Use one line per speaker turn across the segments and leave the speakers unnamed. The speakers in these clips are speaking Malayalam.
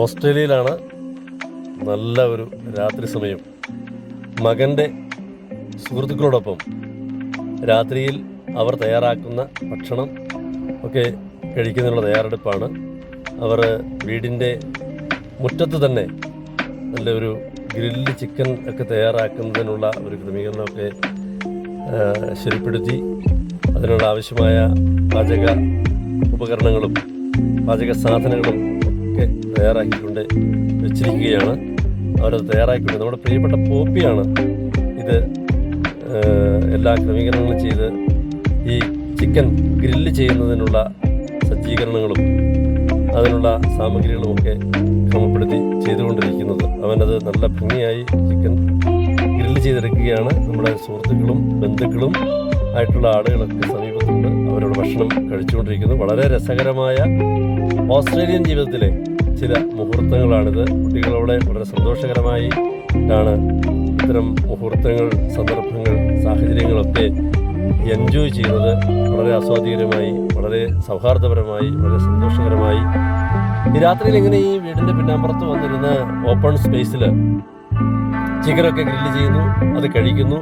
ഓസ്ട്രേലിയയിലാണ്. നല്ല ഒരു രാത്രി സമയം. മകൻ്റെ സുഹൃത്തുക്കളോടൊപ്പം രാത്രിയിൽ അവർ തയ്യാറാക്കുന്ന ഭക്ഷണം ഒക്കെ കഴിക്കുന്നതിനുള്ള തയ്യാറെടുപ്പാണ്. അവർ വീടിൻ്റെ മുറ്റത്ത് തന്നെ നല്ലൊരു ഗ്രില്ല് ചിക്കൻ ഒക്കെ തയ്യാറാക്കുന്നതിനുള്ള ഒരു ക്രമീകരണമൊക്കെ ശരിപ്പെടുത്തി അതിനുള്ള ആവശ്യമായ പാചക ഉപകരണങ്ങളും പാചക സാധനങ്ങളും ഒക്കെ തയ്യാറാക്കിക്കൊണ്ട് വെച്ചിരിക്കുകയാണ്. അവരത് തയ്യാറാക്കിക്കൊണ്ട് നമ്മുടെ പ്രിയപ്പെട്ട പോപ്പിയാണ് ഇത് എല്ലാ ക്രമീകരണങ്ങളും ചെയ്ത് ഈ ചിക്കൻ ഗ്രില്ല് ചെയ്യുന്നതിനുള്ള സജ്ജീകരണങ്ങളും അതിനുള്ള സാമഗ്രികളുമൊക്കെ ക്രമപ്പെടുത്തി ചെയ്തുകൊണ്ടിരിക്കുന്നത്. അവനത് നല്ല ഭംഗിയായി ചിക്കൻ ഗ്രില്ല് ചെയ്തെടുക്കുകയാണ്. നമ്മുടെ സുഹൃത്തുക്കളും ബന്ധുക്കളും ആയിട്ടുള്ള ആളുകളൊക്കെ സമീപത്തുണ്ട്. അവരുടെ ഭക്ഷണം കഴിച്ചുകൊണ്ടിരിക്കുന്നു. വളരെ രസകരമായ ഓസ്ട്രേലിയൻ ജീവിതത്തിലെ ചില മുഹൂർത്തങ്ങളാണിത്. കുട്ടികളോടെ വളരെ സന്തോഷകരമായി ആണ് ഇത്തരം മുഹൂർത്തങ്ങൾ, സന്ദർഭങ്ങൾ, സാഹചര്യങ്ങളൊക്കെ എൻജോയ് ചെയ്യുന്നത്. വളരെ ആസ്വാദികരമായി, വളരെ സൗഹാർദ്ദപരമായി, വളരെ സന്തോഷകരമായി ഈ രാത്രിയിൽ ഇങ്ങനെ ഈ വീടിൻ്റെ പിന്നാമ്പുറത്ത് വന്നിരുന്ന് ഓപ്പൺ സ്പേസിൽ ചിക്കനൊക്കെ ഗ്രില്ല് ചെയ്യുന്നു, അത് കഴിക്കുന്നു,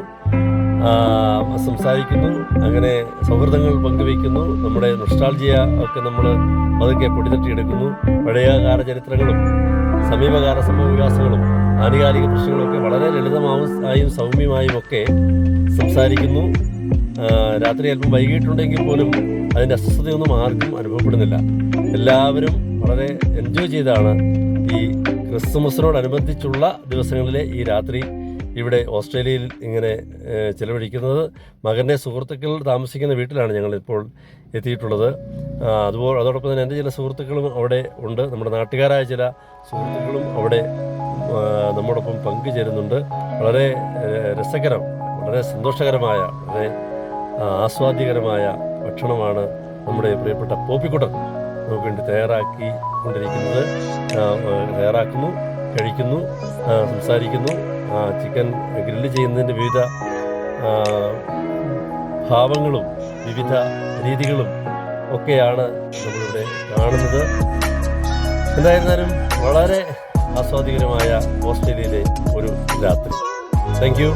സംസാരിക്കുന്നു, അങ്ങനെ സൗഹൃദങ്ങൾ പങ്കുവയ്ക്കുന്നു. നമ്മുടെ നൊസ്റ്റാൾജിയ ഒക്കെ നമ്മൾ അതൊക്കെ പൊടിതട്ടിയെടുക്കുന്നു. പഴയകാല ചരിത്രങ്ങളും സമീപകാല സംഭവവികാസങ്ങളും ആനുകാലിക പ്രശ്നങ്ങളൊക്കെ വളരെ ലളിതമായും സൗമ്യമായും ഒക്കെ സംസാരിക്കുന്നു. രാത്രി അല്പം വൈകിട്ടുണ്ടെങ്കിൽ പോലും അതിൻ്റെ അസ്വസ്ഥതയൊന്നും ആർക്കും അനുഭവപ്പെടുന്നില്ല. എല്ലാവരും വളരെ എൻജോയ് ചെയ്താണ് ഈ ക്രിസ്മസിനോടനുബന്ധിച്ചുള്ള ദിവസങ്ങളിലെ ഈ രാത്രി ഇവിടെ ഓസ്ട്രേലിയയിൽ ഇങ്ങനെ ചിലവഴിക്കുന്നത്. മകൻ്റെ സുഹൃത്തുക്കൾ താമസിക്കുന്ന വീട്ടിലാണ് ഞങ്ങളിപ്പോൾ എത്തിയിട്ടുള്ളത്. അതോടൊപ്പം തന്നെ എൻ്റെ ചില സുഹൃത്തുക്കളും അവിടെ ഉണ്ട്. നമ്മുടെ നാട്ടുകാരായ ചില സുഹൃത്തുക്കളും അവിടെ നമ്മോടൊപ്പം പങ്കുചേരുന്നുണ്ട്. വളരെ രസകരം, വളരെ സന്തോഷകരമായ, വളരെ ആസ്വാദ്യകരമായ ഭക്ഷണമാണ് നമ്മുടെ പ്രിയപ്പെട്ട പോപ്പിക്കുട്ടൻ നമുക്ക് വേണ്ടി തയ്യാറാക്കി കൊണ്ടിരിക്കുന്നത്. തയ്യാറാക്കുന്നു, കഴിക്കുന്നു, സംസാരിക്കുന്നു. ചിക്കൻ ഗ്രില്ല് ചെയ്യുന്നതിൻ്റെ വിവിധ ഭാവങ്ങളും വിവിധ രീതികളും ഒക്കെയാണ് നമ്മളിവിടെ കാണുന്നത്. എന്തായിരുന്നാലും വളരെ ആസ്വാദികരമായ ഓസ്ട്രേലിയയിലെ ഒരു രാത്രി. Thank you.